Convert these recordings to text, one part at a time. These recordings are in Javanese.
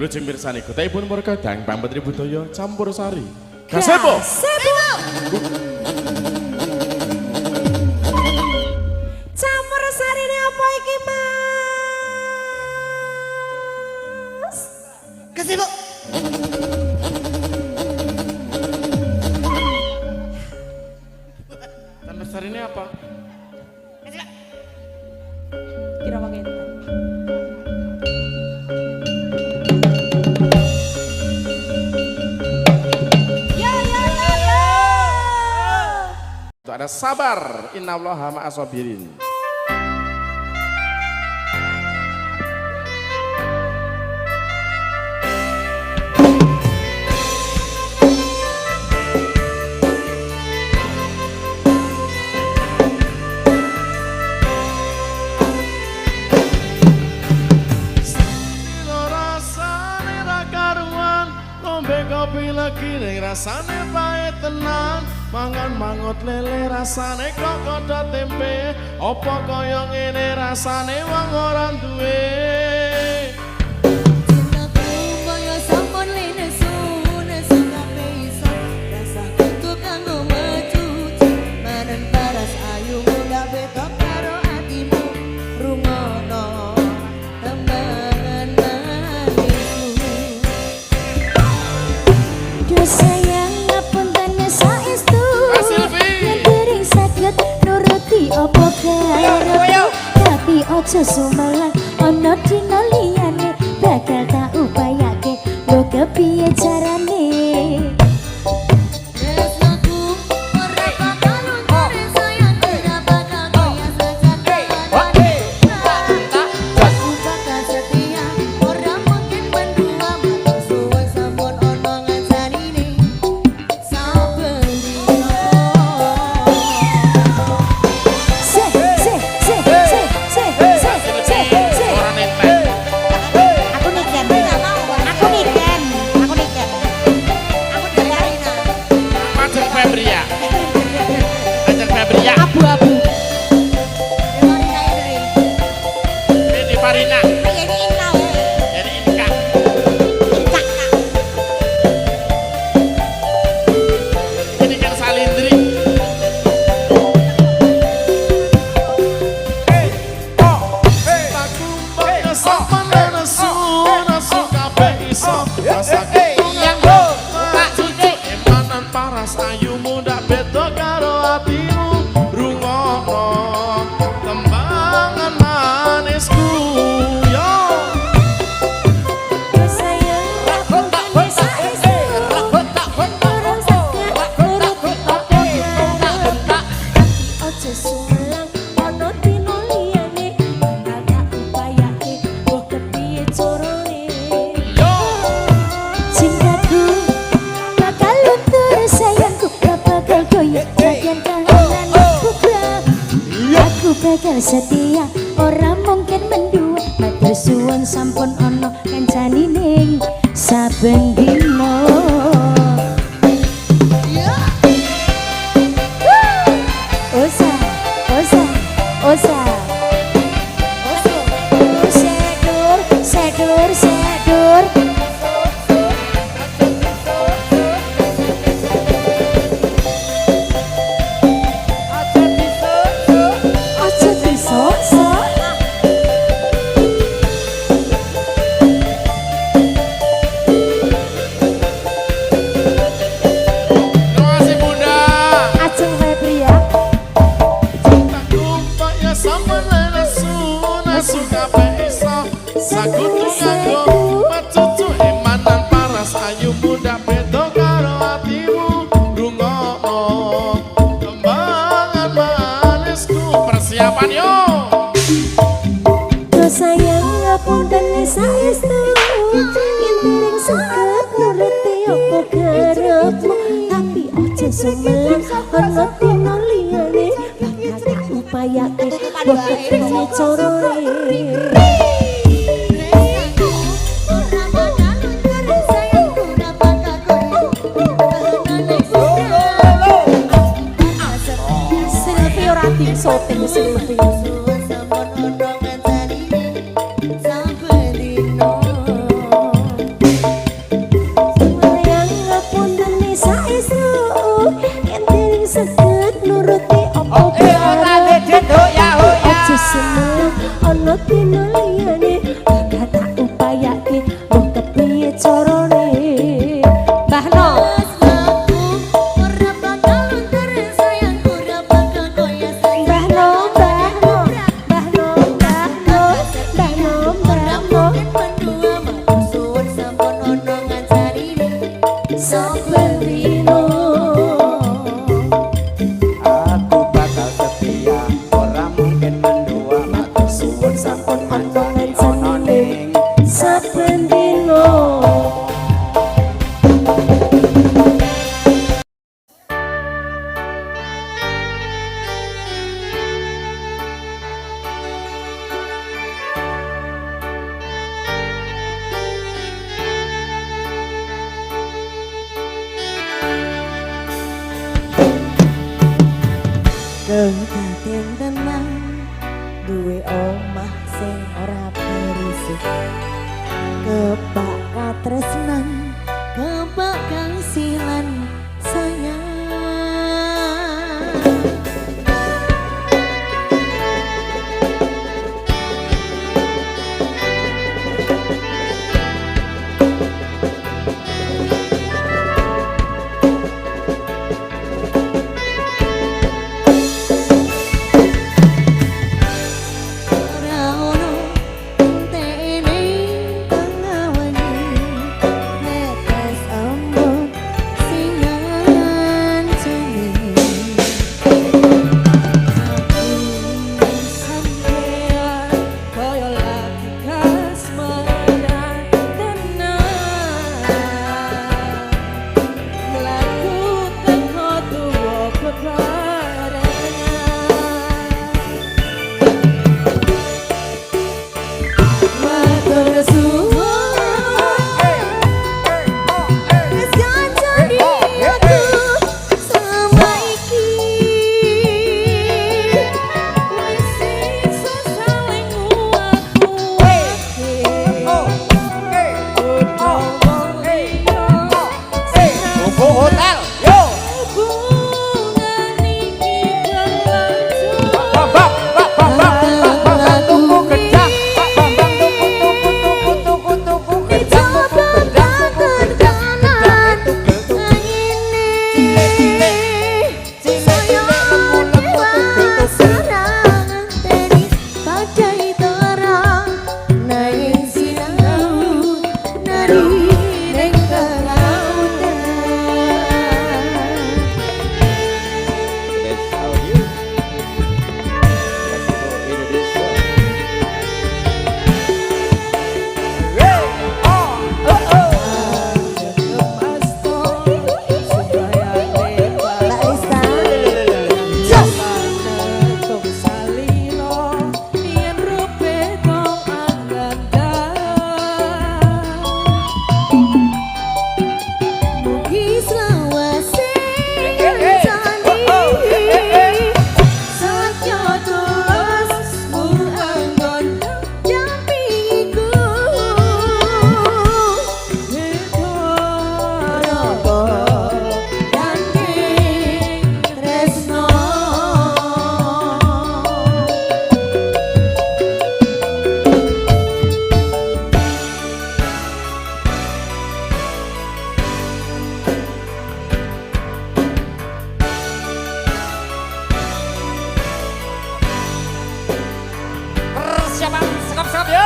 Lujeng mirsani kuthaipun Murgadang Pampetri Budaya Campur Sari. Gasebo. Campur Sari ini apa iki, Mas? Gasebo. Campur Sari ini apa? Kira pakai itu. Ada sabar, innallaha ma'as sabirin. Rasane ra karuan, ngombe kopi lagi ning rasane pae tenan. Mangan mangut lele rasane kok kodho tempe, apa kaya ngene rasane wong ora duwe. Cintaku kaya sampun linesu nesu kabeh iso rasa kutu kanggo mecuci manen paras ayu gak beda karo atimu rungono tembangan manisku. Duh sayang ngapunten saestu nuruti apa karo tapi ojo sumelang ana dina liyane bakal tak upayake lho kepiye carane. Tresnaku ora bakal luntur sayang ora bakal goyah sejati aku bakal setia ora mungkin mendua matur suwun sampun ono ngancanine saben dina. Abu-abu. Ini Farina. Ini Inka. Ini kan Salindri. Aku mbaknya sama nesu kabeh iso. Rasa ketungan tak cucuk emanan paras ayu muda beda karo atimu. Rungokno tembangan manisku yo. Duh sayang ngapunten saestu ora saged nuruti apa karo tapi ojo sumelang ana dina liyane bakal tak upayake mbok kepiye carane. Cintaku bakal luntur sayangku gak bakal goyah bagian kahanan bubrah. Aku bakal setia ora mungkin mendua matur suwun sampun ono kancani ning saben dina. Osa osa sedur sedur sedur aja disok-sok. Terima kasih Bunda. Ajeng Febria. Cintaku mbaknya sama nesu kabeh iso. Sakutu nganggo macucu emanan paras ayu muda beda karo atimu. Rungokno tembangan manisku. Persiapan yo. Duh sayang ngapunten saestu ing saged nuruti apa karepmu tapi aja sumelang ana dina liyane bakal tak upayake mbok kepiye carane. Ora bakal luntur sayang ora bakal goyah Silvi ora ting-soting Silvi. suwun sampun ono ngancanine saben dina. saben dino. Aku bakal setia, ora mungkin mendua. Matur suwun sampun mancani ana ning Saben dino. Kedaden tenang duwe omah sing ora berisik. Kebak katresnan, kebak kasilan sayang. Ora ono entene pengawani, netes embun singan jeni. Aku sampean kaya lagi kasmaran tenang. Melakukan kotuwo bebarengan. Matur suwun wis janjani aku sama iki. Wis iso saling nguat-nguatke. Bobo Hotel. Yo. Hubungan iki berlanjut. Bambang tuku gedang. Pak Bambang tuku gedang. Coba bangun kanan ngene. Saya dewasa ngenteni badai terang nanging sinau nari ning kelautan. That's how you. Indonesia. Persiapan sekap-sekap yo.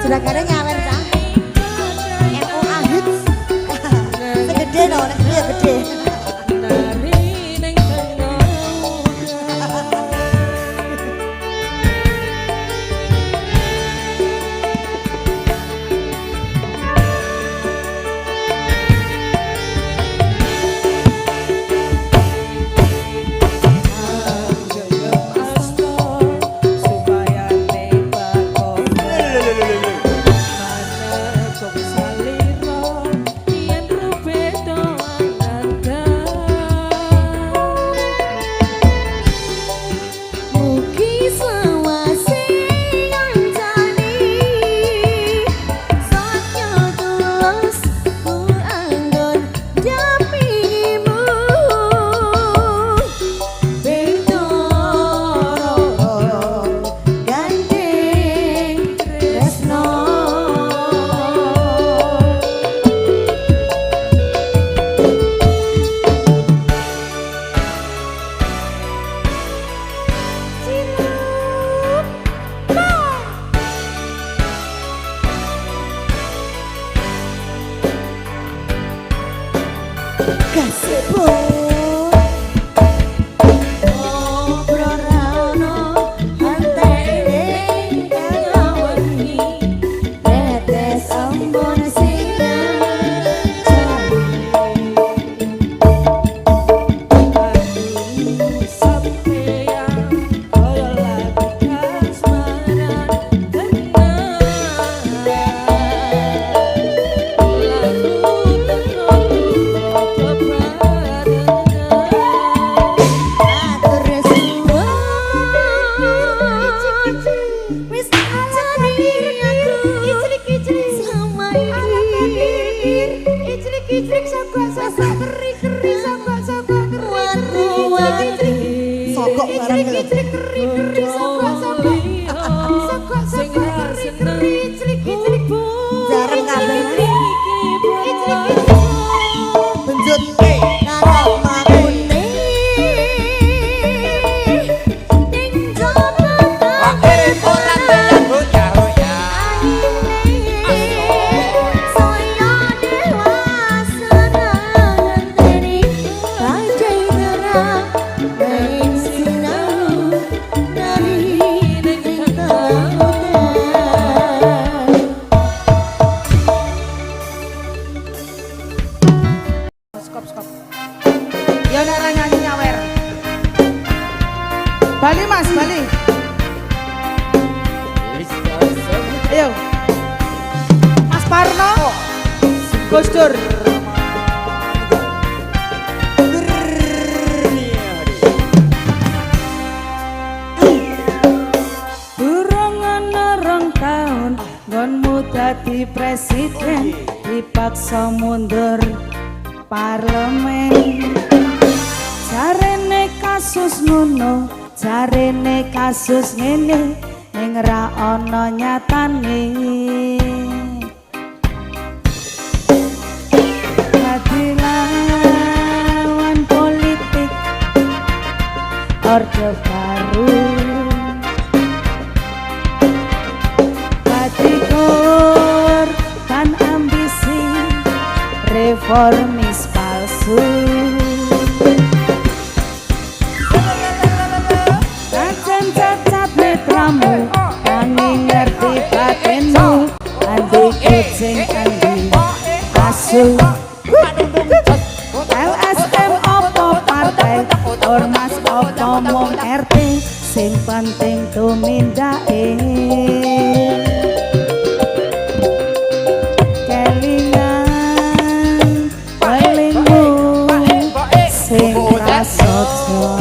Juragannya nyawer cah. MOA hits. Segede loh, nek gede ya gede. Gazebo Obrorano Hantene Elawangi Netes ambon Bali mas, Bali. Ayo. Mas Parno. Gus Dur. Durung ana rong taun nggonmu dadi presiden dipaksa mundur parlemen. Jarene kasus ngono, jarene kasus ngene ning ra ana nyatane. Dadi lawan politik orde baru, dadi korban ambisi reformis palsu. Kamu angin ngerti batinmu, andi kucing andi asu. LSM opo partai, ormas opo mong RT, sing penting tumindake. Kelingan welingmu sing prasaja.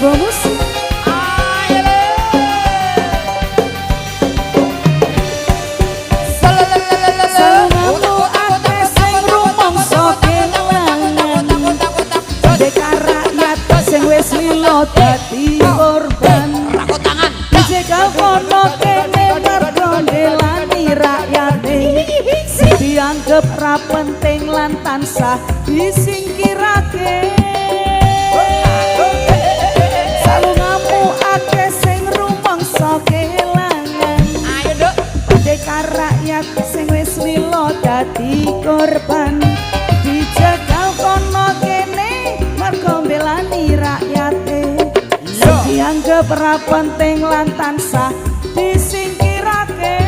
Vamos dadi korban dicegal kono kene mergo ndelani rakyate dianggep ra penting lan tansah disingkirake. Salungamu akeh sing rumangsa kelangan, pendekar rakyat sing wis lilo dadi korban dicegal kono kene mergo ndelani rakyate dianggep ra penting lan tansah disingkirake.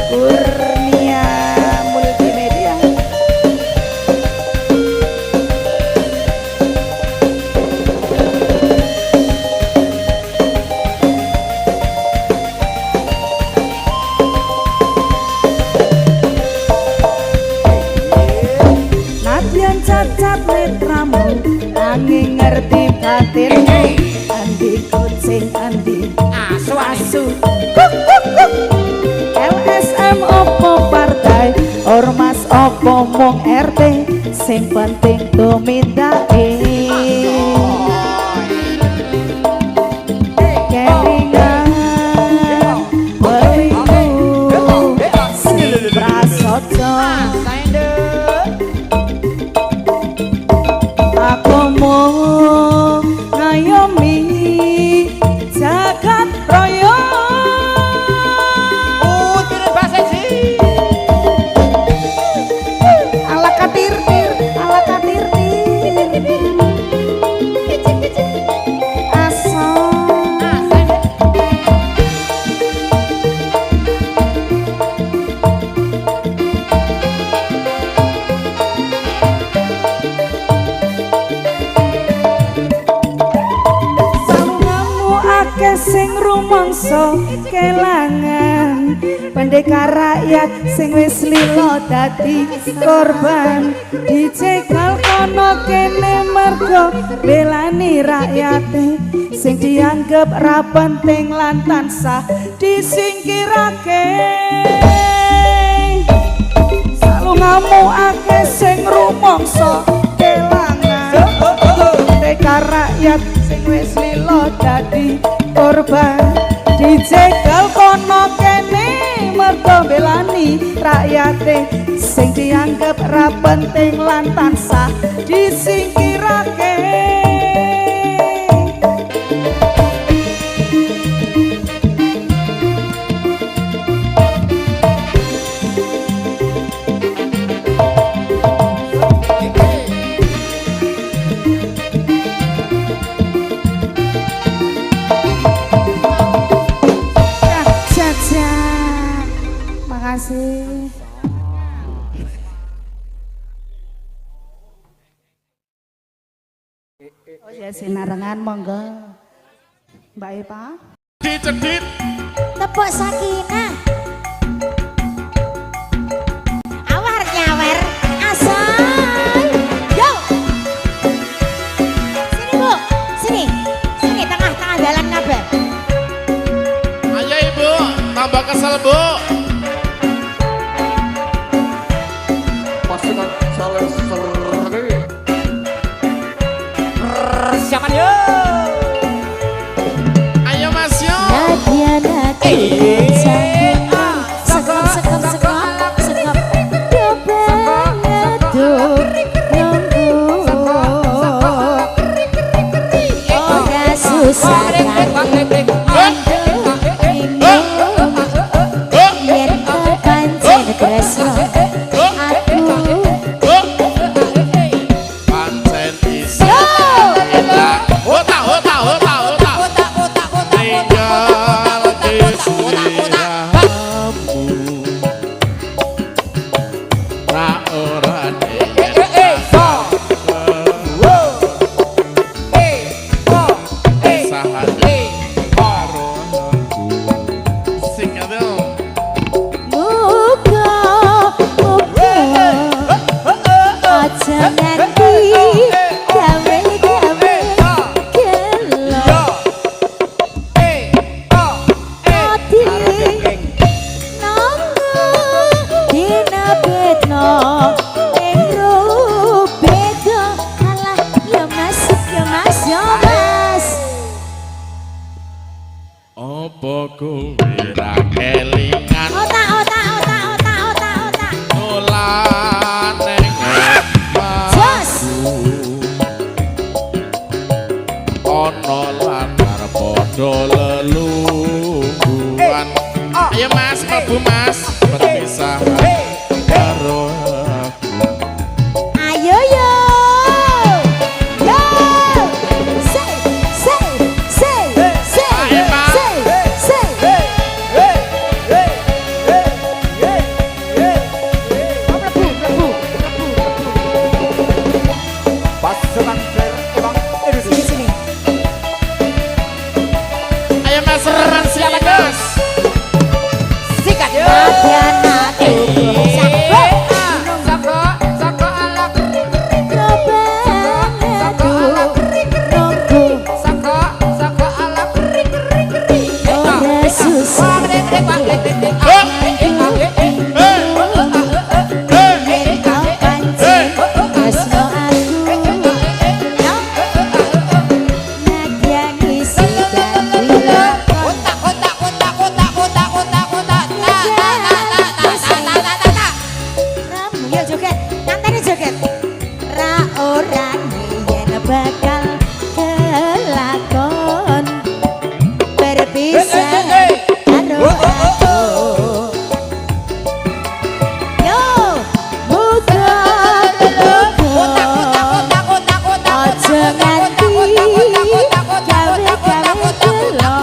Kurnia Multimedia. Nadyan cacat netramu angin ngerti batinmu, andi kucing andi asu-asu. LSM opo partai, ormas apa mung RT sing penting tumindake kelingan beriku sing prasaja aku mung ngayomi jagat raya ala katir-tir sing rumangsa kelangan pendekar rakyat sing wis lila dadi korban dicegal kono kene mergo belani rakyate sing dianggep ra penting lan tansah disingkirake salungamu akeh sing rumangsa kelangan pendekar rakyat sing wis lila dadi korban dicegal kono kene mergo belani rakyate sing dianggep ra penting lan tansah disingkirake makasih. Oh ya sinarengan monggo Mbak Eva Dicedit Tepuk Sakinah awar nyawer asal yo sini bu sini tengah jalan kabeh ayo ibu tambah kesel bu pasukan salah serge persiapan yo ayo mas yo sekop ora susah yen pancen tresno pancen isi tinggal di siramu ra ora Apa kowe ra kelingan nulan ning ana latar padha lelungguhan ayo mas mlebu mas berpisah karo aku ayo yo say Yuk joget, nganteni joget. Ra ora yen bakal kelakon berpisah karo aku. Yo, muga aja nganti gawe-gawe gelo.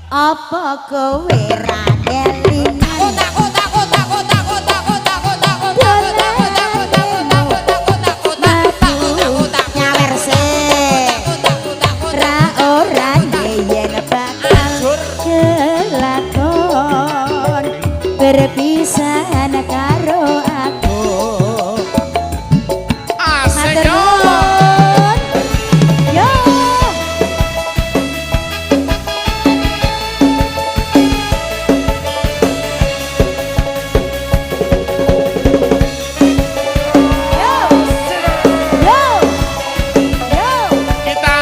Apa kowe ra kelingan nyawer sih ra ora yen bakal kelakon berpisahan karo aku. Asik yo. Yo Kita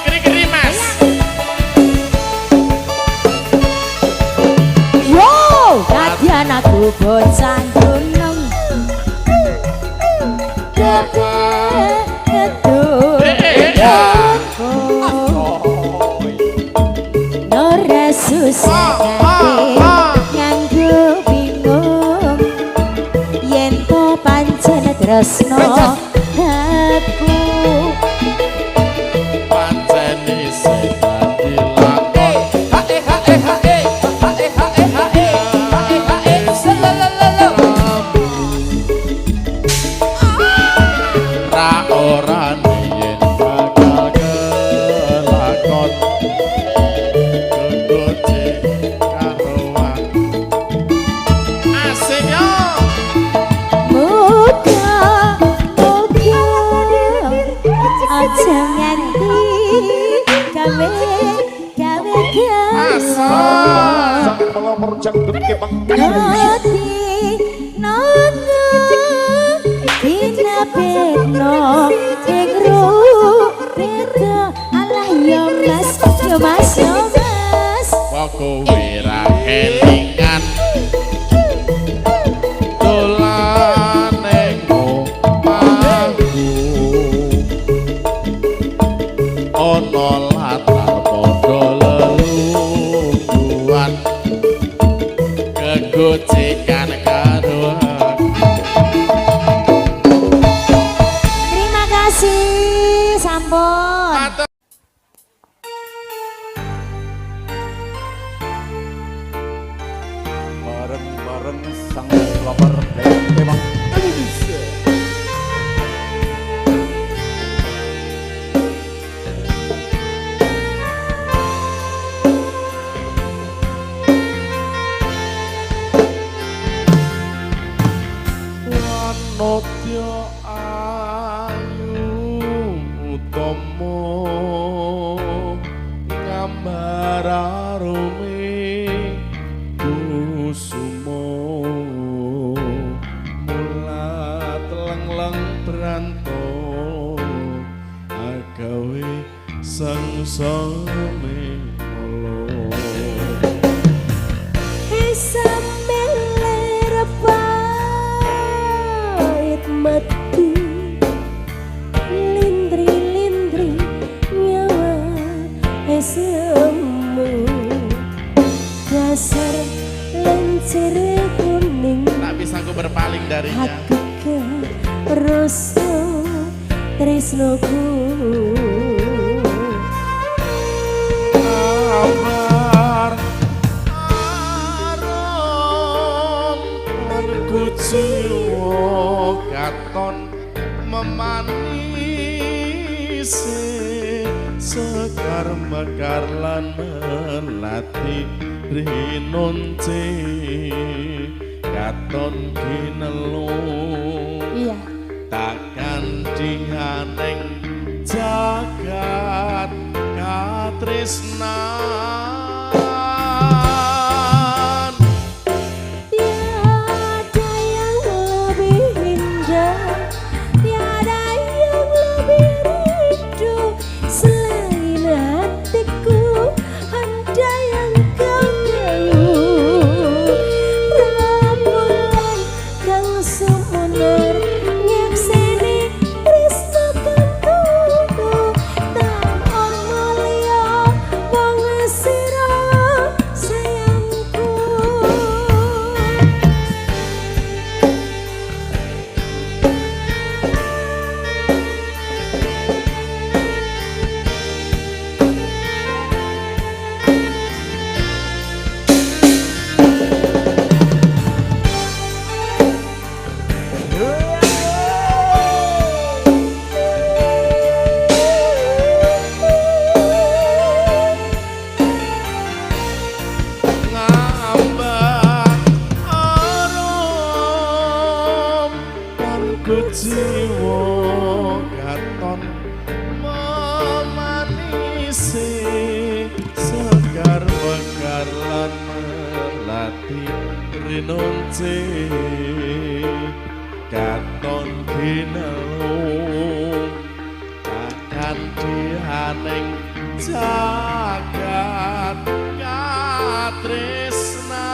keri-keri Mas. yo kadian aku bocah gunung Nora susah nganggo bingung yen to pancen tresno aku Pancen isih dadi lakon. Ra ora yen bakal kelakon kegoce karo aku. Asik yo. muga aja nganti gawe Nati nana dina beno ing beda alah yo mas Kowe ra kelingan dolane ngomahku ana latar padha lelungguhan kegocekan karo aku. terima kasih sampun Matur. Bareng-bareng sang lover dan memang Indonesia. Wanodya ayu utama ngambar arome kusumo mulat leng-leng branto agawe sangsame molo. mati lindri-lindri nyawa esemu dasar lancir kuning Tak bisa aku berpaling darinya. aku ke rasa tresnoku Kabar aron merkuciwo katon memanisi sekar mekar lan melati rinonce katon kinelu iya takkan dihaneng jagat katresnan ya rinonce katon kinelung akan dihaneng jagat katresna.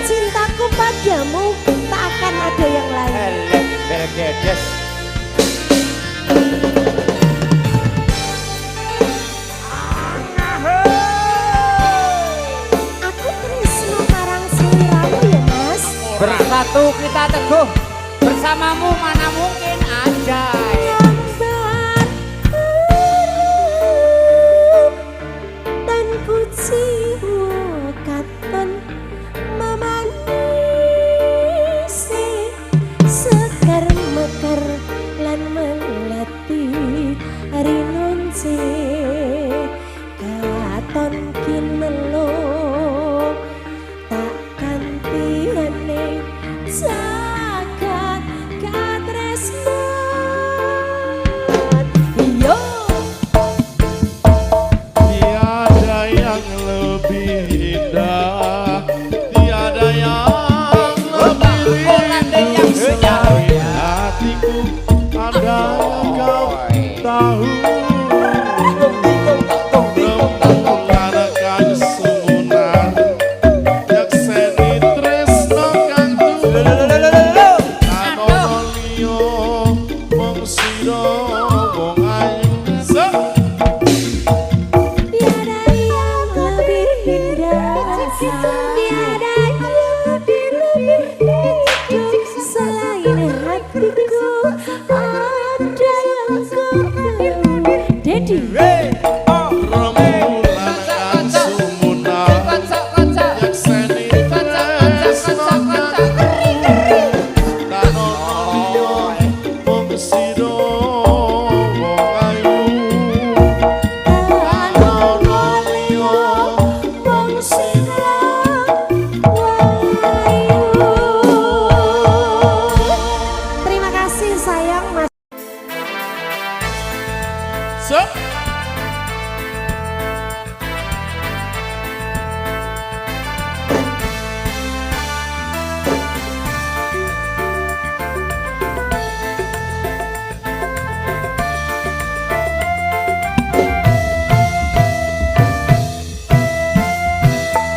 Cintaku padamu tak akan ada yang lain. Aku tresno marang sliramu ya Mas. Bersatu kita teguh, bersamamu mana mungkin ada. Dan ku jiwa katon memanisi sekar mekar lan melati rinonce katon kinelung tak gantiane jagat katresna. Yo Tiada yang lebih indah, tiada yang lebih rindu selain hatiku. Ada yang kau tahu, rembulan akan sumunan, nyekseni tresno kang tulung. Anono liya mung sira wong ayu. tiada yang lebih indah, tiada yang lebih rindu selain hatiku. Ada yang kau tahu. Dedi Rembulan kang sumunan, nyekseni tresno kang tulung. Anono liya mung sira wong ayu. Anono liya mung sira wong ayu. terima kasih sayang Mas. Sup.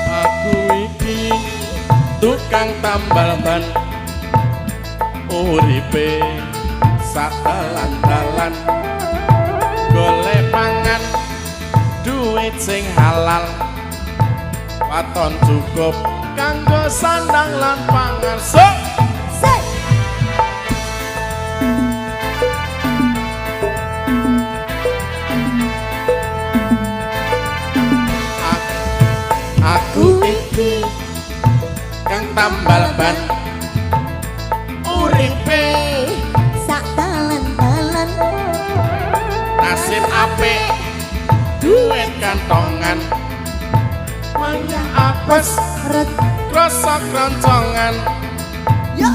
Aku iki tukang tambal ban, uripe sak dalan-dalan, golek pangan duit sing halal, waton cukup kanggo sandang lan pangan. Aku iki kang tambal ban, uripe Sak talan-talan nasib apik, duit kantongan, manyak apes ret krasa kroncongan. yo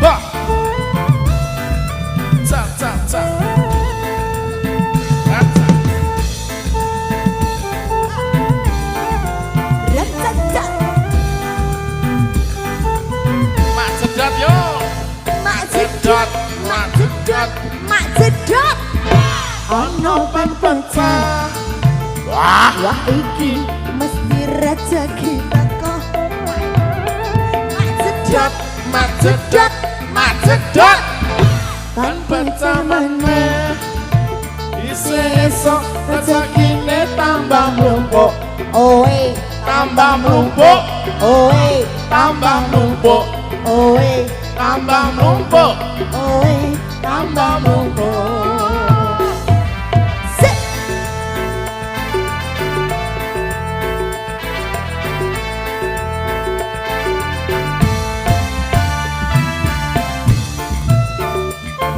Ha! Ca ca ca. Ca, ca. rat-rat-rat. Mak sedot yo. Mak Sedot, mak sedot. mak jedot ono ban pecah. Wah, Wah iki mesti rezeki teko. Mak jedot mak sedot, mak sedot. Ban pecah meneh. Isih esok rezekine tambah mlumpuk. oe tambah mlumpuk, Oe, tambah mlumpuk, oe, tambah mlumpuk, oe, tambah mlumpuk. sik.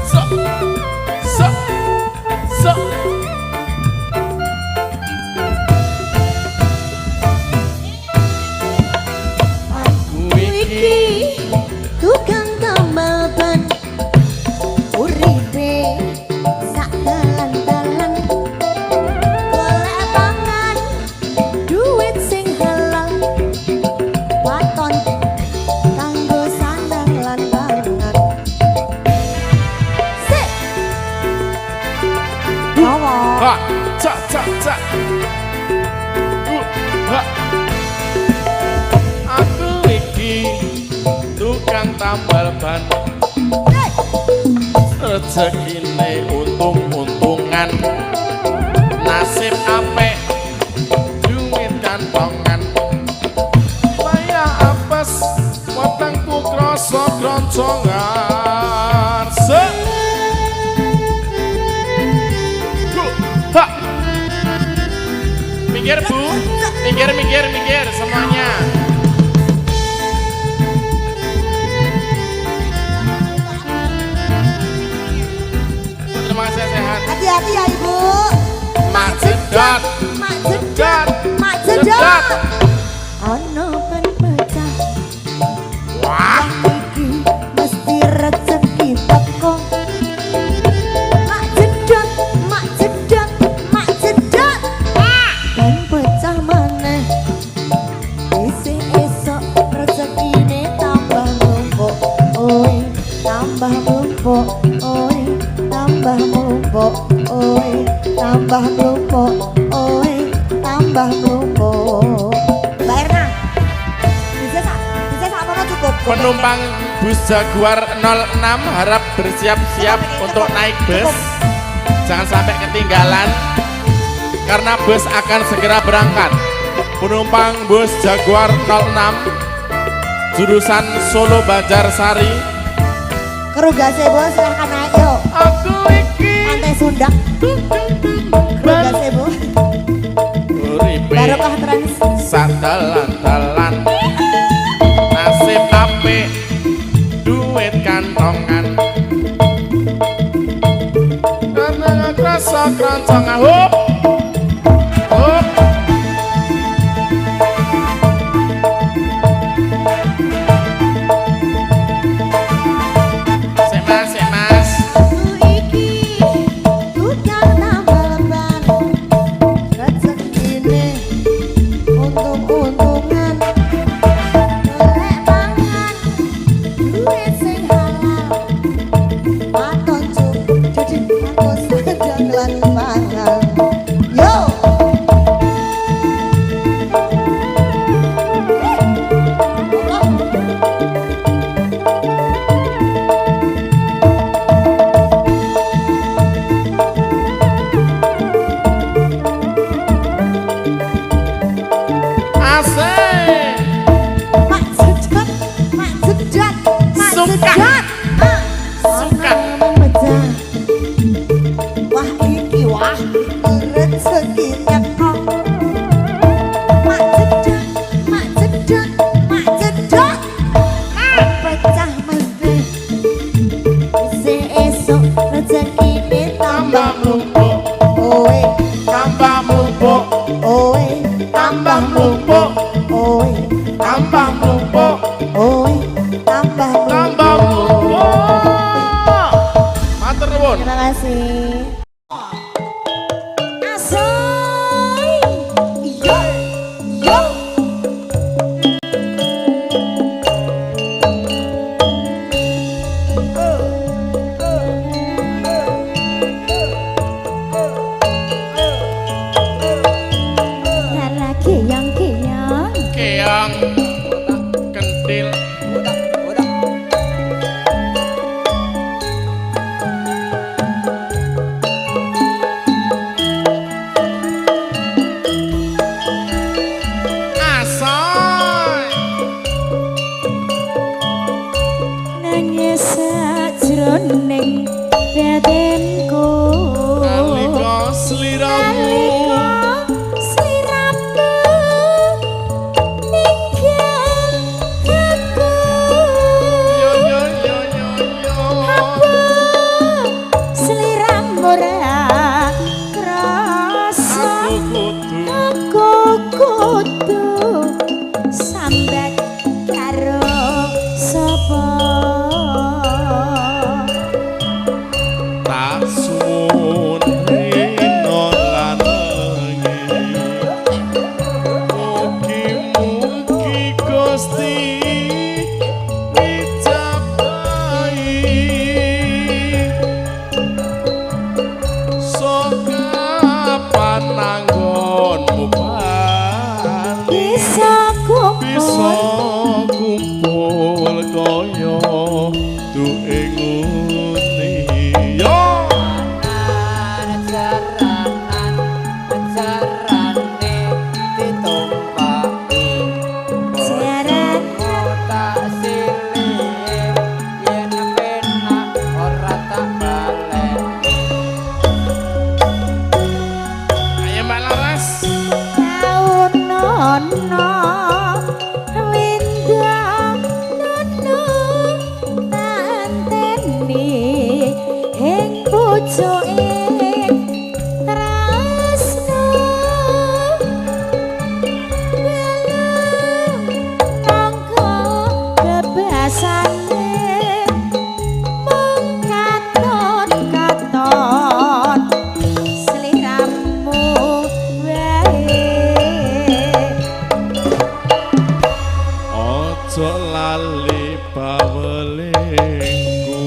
So, so, so. Aku iki Tukang tambal ban uripe sak dalan-dalan golek pangan duit sing halal waton kanggo sandang lan pangan sik hawa ha, cak, cak, cak. Ha. Aku iki tukang tambal ban. Rezekine untung-untungan, nasib apik, duit kantongan. Wayah apes, wetengku krasa kroncongan. Ha. Minggir Bu, minggir semuanya. Terima kasih sehat. Hati-hati ya ibu. Mak jedot, mak jedot, mak jedot. ono ban pecah Wah, iki mesti rezeki teko mak jedot mak jedot mak jedot ban pecah maneh isih esok rezekine tambah numpuk oi tambah numpuk oi tambah numpuk oi tambah numpuk oi tambah numpuk bayar nah bisa sak apa cukup penumpang bus Jaguar 06 harap bersiap-siap untuk naik bus. Jangan sampai ketinggalan karena bus akan segera berangkat. Penumpang bus Jaguar 06 jurusan Solo Banjarsari. kru gazebo silahkan naik yuk Aku iki pantai Sunda kru gazebo uripe barokah trans sadalan-dalan, nasib apik, duit kantongan. Karena krasa kroncongan. Hup, hup. Sik mas. iki tukang tambal ban rezekine untung-untungan golek pangan duit sing halal waton cuk jadi aku sadang lan pangan yo Asik. mak jedot mak jedot mak Suka. jedot Suka. pecah wah iki rezeki teko mak jedot mak jedot mak jedot pecah mesti esok rezekine Tambah tambah mlumpuk, oe tambah mlumpuk, oe tambah mlumpuk, oe tambah mlumpuk, oe tambah tambah mlumpuk. Matur nuwun. terima kasih asoy yo yo Lala keyang Keong kentil. mung katon-katon sliramu wae. Ojo lali bawelingku,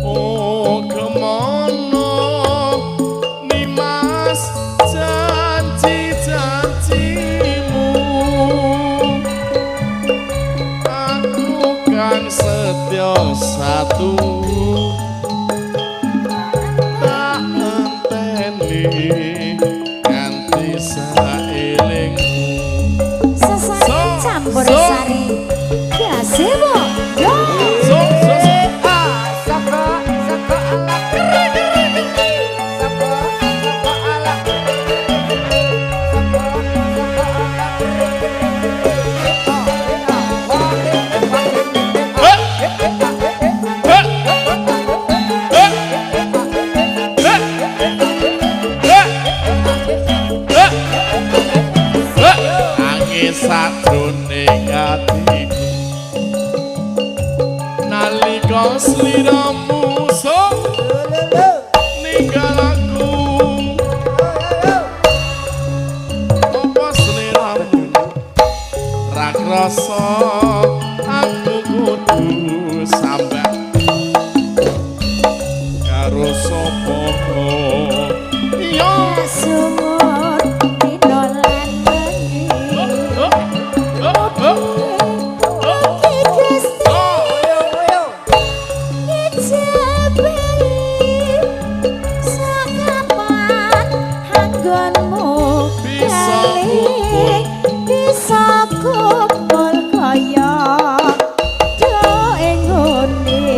oh kemono nimas janji-janjimu. Aku kang setya satu, tak enteni nganti saelingmu. Sesane campur sari gazebo yo. Sadroning atiku nalika sliramu sok ninggal aku, apa sliramu ra krasa aku kudu sambat karo sapa yo Sumur pinolan bengi iki Gusti ngijabeli sakapan anggonmu Bisa kumpul. bisa kumpul kaya doe ngene.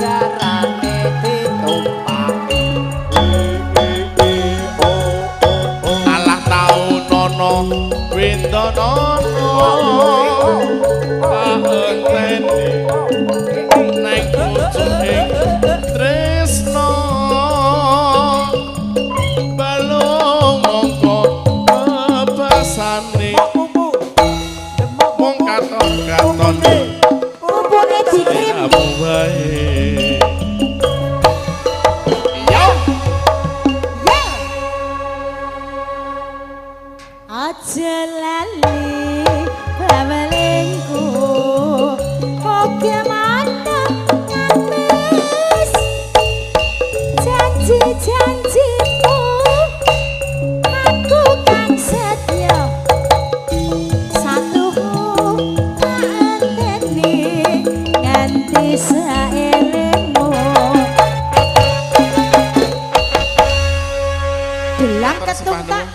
Jarane ditumpaki. alah taun ana windonono kaenteni neng pucuking tresno balung mongko bebasane wong katon-katon Mumpune dikrim aku wae yo aja lali bawelingku oke mantep ngamis janji-janjimu aku kang setia satu tak enteni nganti saelingmu. Delang ketung tak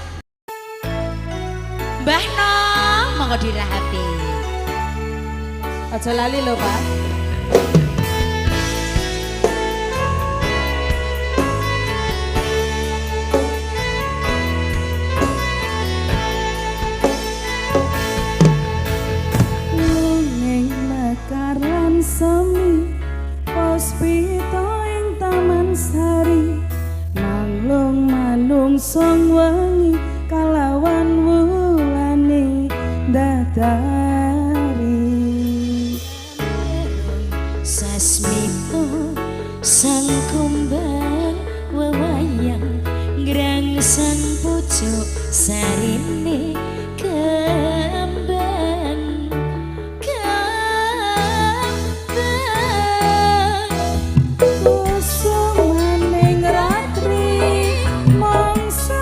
Mbah Nom, monggo dirahati. Aja lali lho, Pak. Ning mekaran semi Puspita ing Taman Sari manglung manungsung wengi kalawan wulane dadari Sasmito sang kumbang wewayang ngrangsang pucuk sarine kembang kusumaning ratri mangsa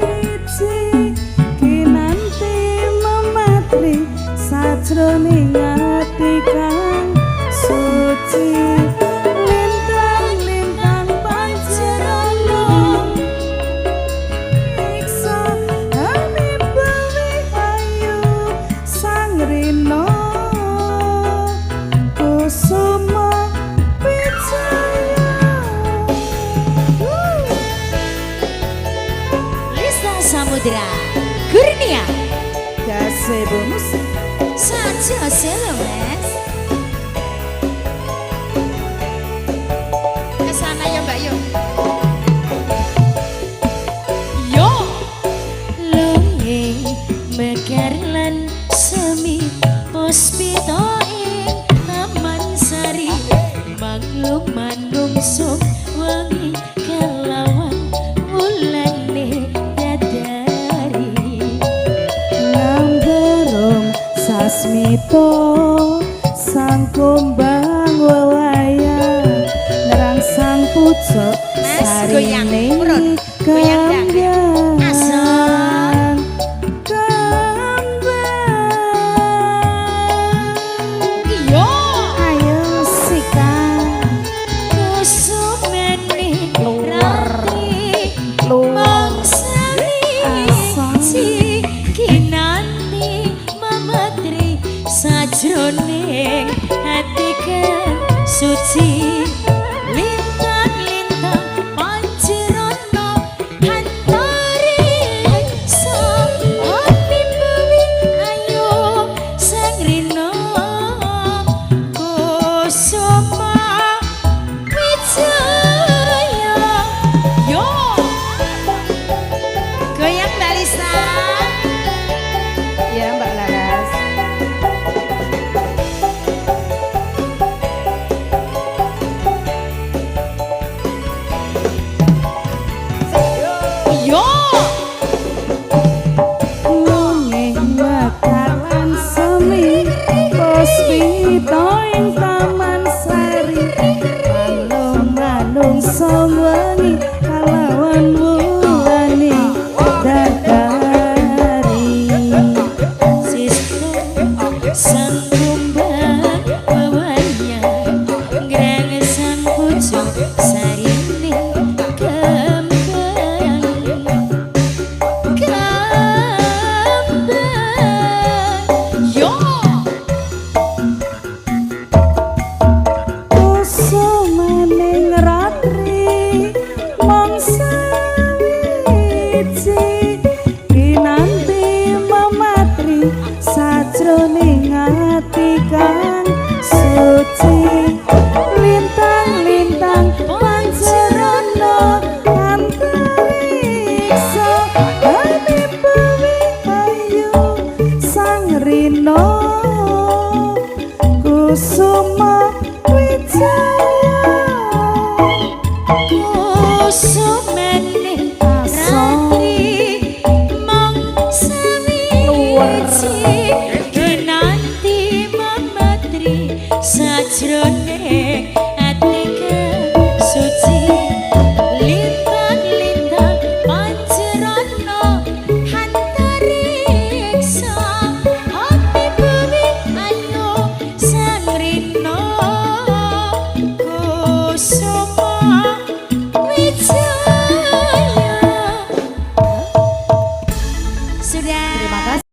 wiji kinanti mematri sajroning ati kang suci lintang-lintang panjenengan iksa hamibawi ayu sang rino kusuma wijaya Lista Samudra Kurnia Gazebo musik. saja selo Mas kesana ya Mbak yuk goyang. Urut. Goyang dangdut. Asal. Iya. Ayo sikat Kusumene rati luar mangsani asal. Kinanti mamatri sajroning hati kan suci lintang-lintang pancerono hantari hati bewi ayo sang rino kusuma wijaya yo goyang Mbak Lisa. Ya Mbak Laras. Yo Nanging bakalan semi Puspita ing taman sari Manung-manung sombengi kalawan wulani dadari sistem sang kumbang bawanya ngreng sang pucuk sarine kembang yo Kusumaning ratri mangsa wiji kinanti mamatri sajroning ati kang suci lintang-lintang pancerono antariksa ati bewi ayu sang rino kusuma wijaya kusumene ratri mangsa wiji kinanti mamatri sajroning ati kang suci lintang-lintang pancerono hantariksa hati bewi ayo sang rino kusuma wijaya. Sudah. Terima kasih.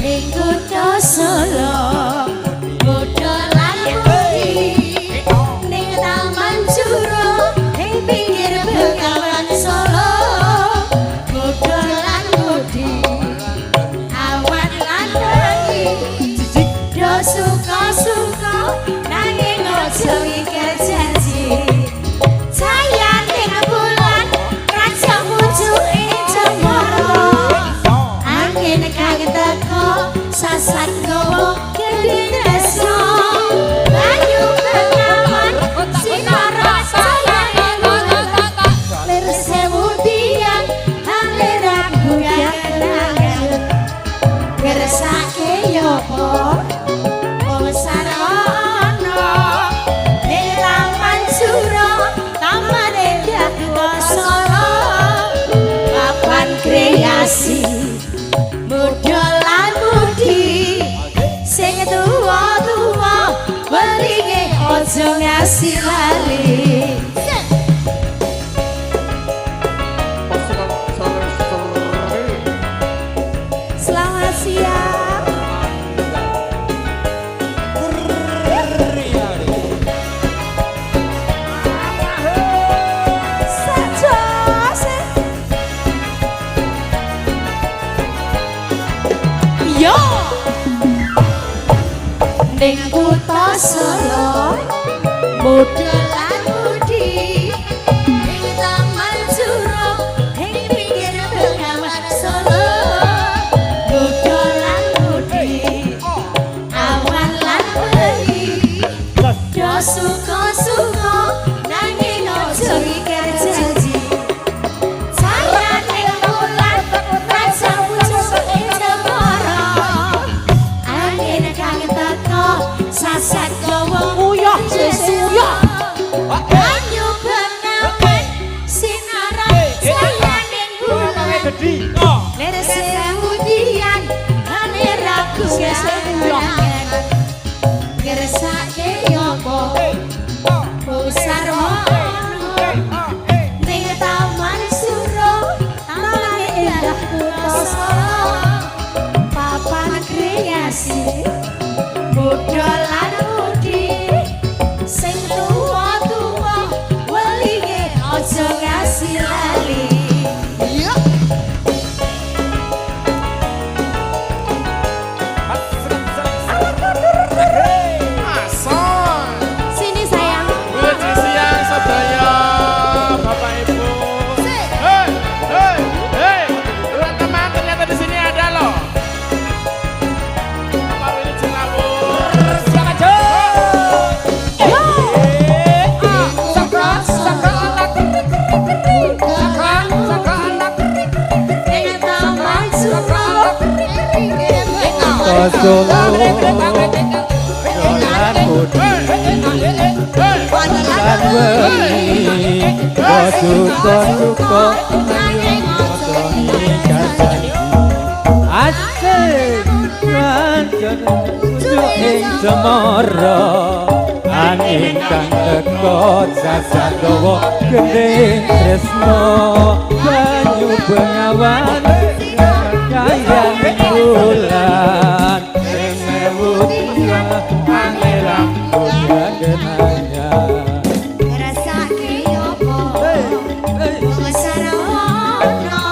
Ning kutha Solo bodho lan putih ning taman juro ning pinggir Bengawan Solo bodho lan putih awan lan wengi do suka-suka nanging ojo ngikir janji cayaning bulan raja pucuke cemara angin kang teko sasat gowo gedhe tresno banyu bengawan sinara sayane lir sewu tiang aliran budak ngersake yopo wong sarana nelaman suro taman indah Solo papan kreasi muda lan budi sing tuwa-tuwa weringe aja ngasih lali. Selamat siang. Yo ning kutha Solo muda lan budi ning taman juro ning pinggir Bengawan Solo muda lan budi Juragan ngersake yopo Sarwono ning taman suro taman indah kutoso papan kreasi muda lan mudi sing tuwa-tuwa welinge aja ngasih lali. Sini sayang. Puji siang sedaya Bapak Ibu. Hei, hei, hei, teman-teman ternyata di sini ada loh. Bapak Willy Jelawur. Silakan Asik pancen ing semara angin kang teko jajan dawa gending tresno banyu bengawan kayang bulan semewu pangeran punya genanya Ngrasake yopo Sarwono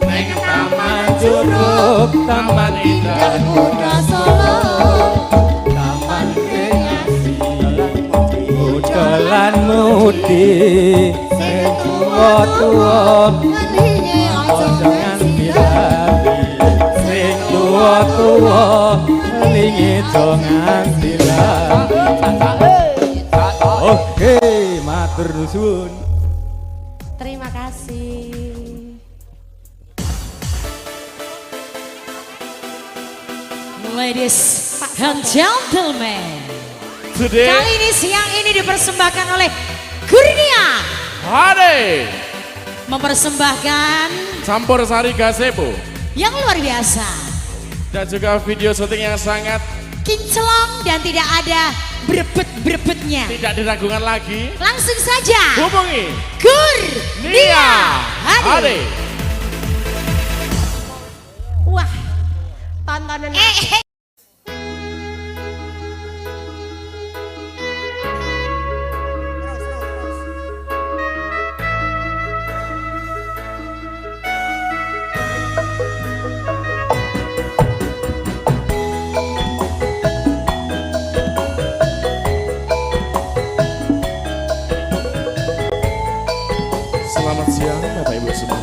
ning taman Curug taman indah Kuda Solo taman kreasi udalan mudi sing tuwa-tuwa welinge aja nganti lali sing tuwa-tuwa lingi aja nganti lali. Oke, matur nuwun. Terima kasih. Ladies and gentlemen, today kali ini siang ini dipersembahkan oleh Kurnia hari mempersembahkan campur sari gazebo yang luar biasa, dan juga video syuting yang sangat kinclong dan tidak ada berebet-berebetnya. tidak diragukan lagi. Langsung saja Hubungi Kurnia Hadi. Hari. Wah, tontonan Selamat siang Bapak Ibu semua.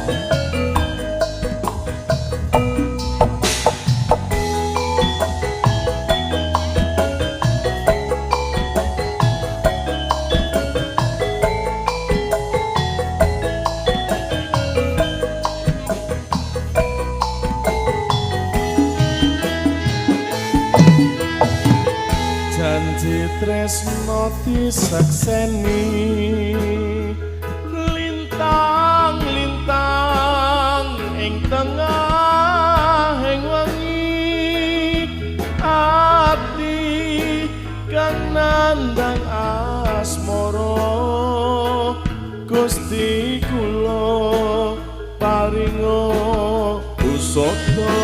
Janji tresno disakseni lintang-lintang ing tengah ing wengi ati kang nandang asmara Gusti kula paringa usada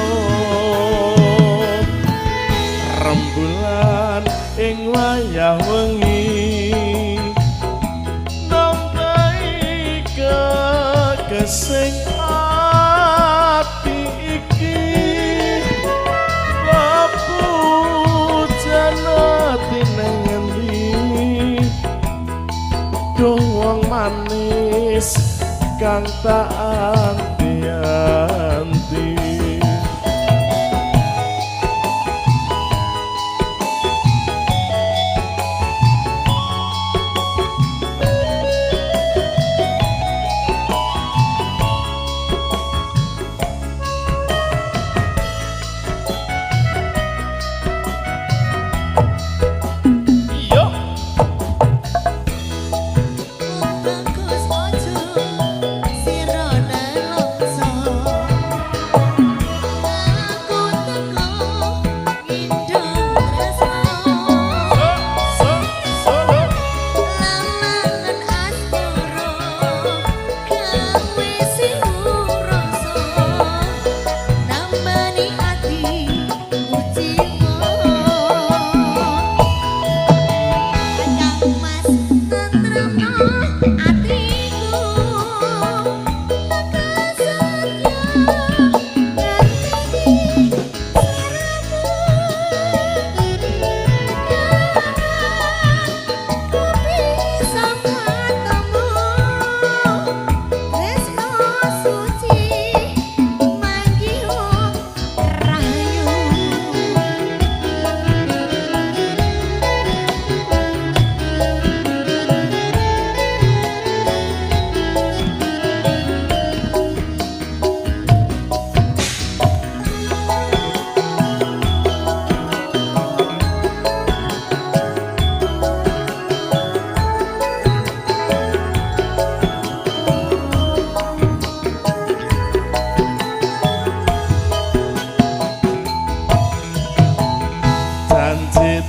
rembulan ing wayah wengi nontai kesing ati iki papujan ati nang ngendi duh wong manis kang tak anti-anti. Bagus ojo sirone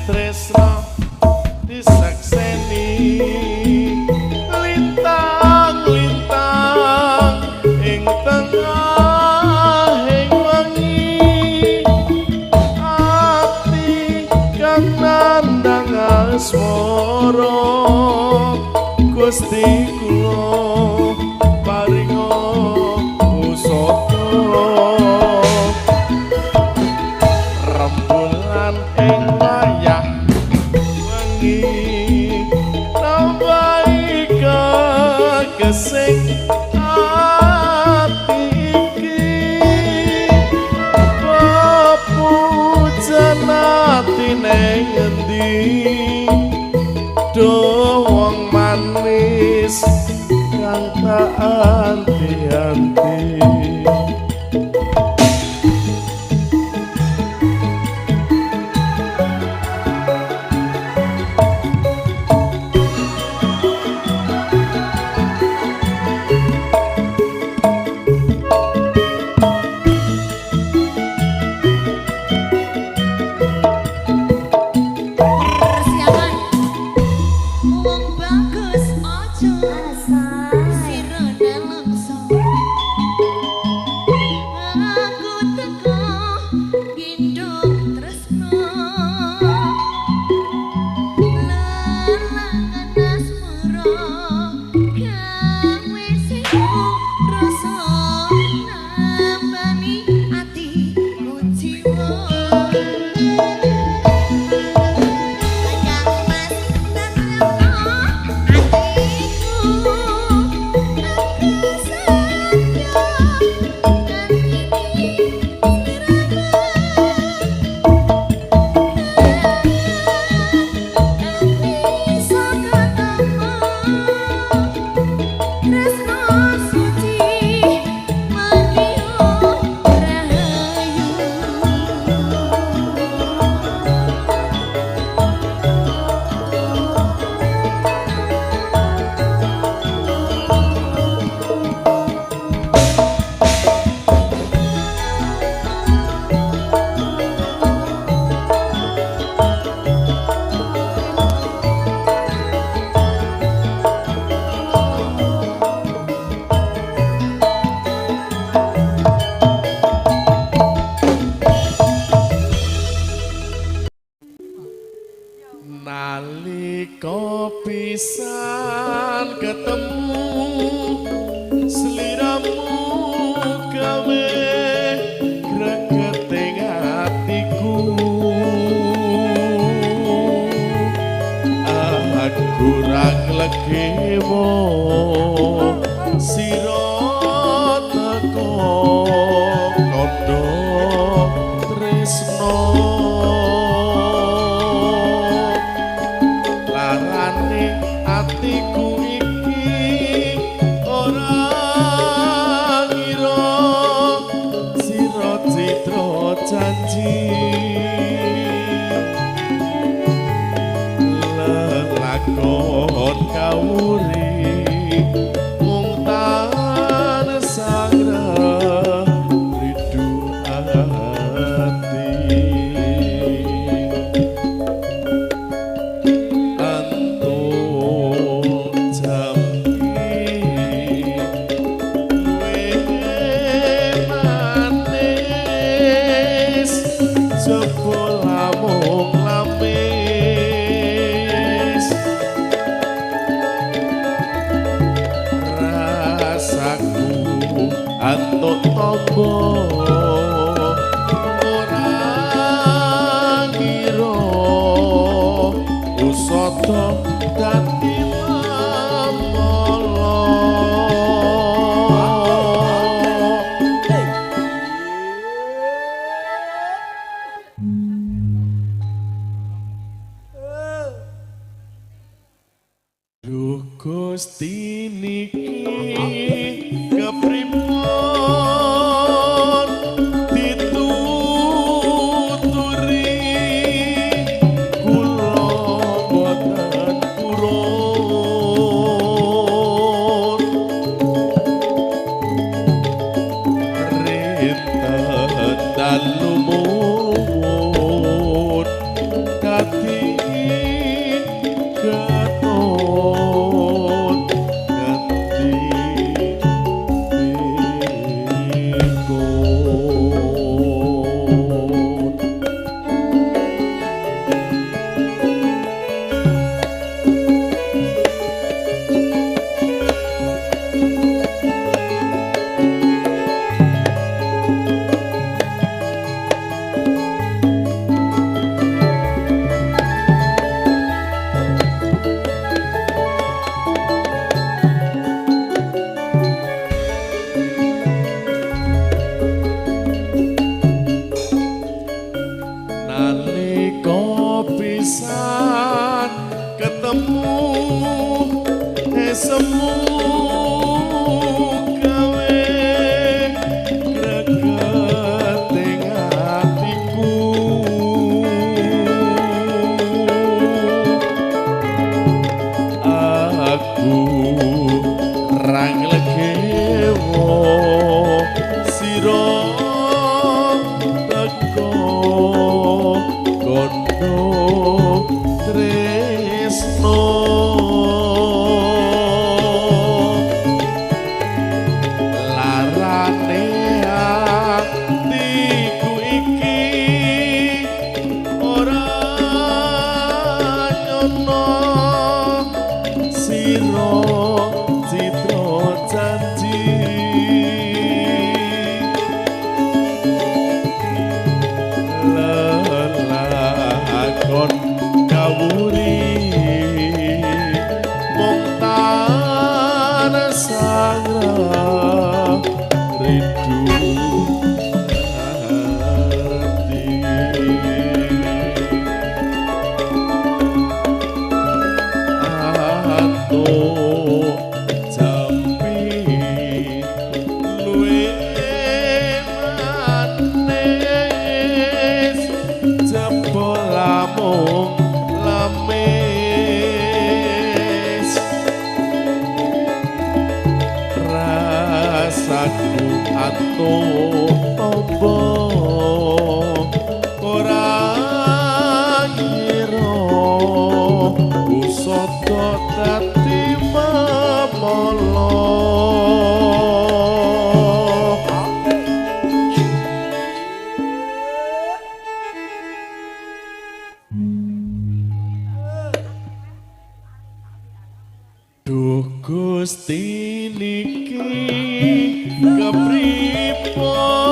tresno disakseni lintang-lintang ing tengah ing wengi ati kang nandang asmara Gusti kula paringa usada rembulan ing wayah wengi nambahi kesing ati iki pepujan ati ning endi do wong manis kang tak anti-anti Persiapan wong bagus ojo sirene langso aku teko gendong tresno lelangan asmara gawe siku rasa nambani atiku jiwa nalika pisan ketemu sliramu gawe gregeting atiku aku ra glegewo sira teko kandha tresno larane atiku iki ora ngira sira citra janji lelakon kawuri mung tansah ridu ati antuk tombo ora kira usada dadi lamala Duh Gusti niki kepripun dituturi kula boten purun rinten dalu muwun dadi pisan ketemu semu gawe greget ing atiku aku rang legewo sira teko kono tresno larane atiku iki ora nyono sira citra janji lelakon kawuri mung sangra rindu hati ato jampi luwe manis jebol lamung lamis rasaku ato obo ora ngira usada dadi memolo Duh Gusti niki kepripun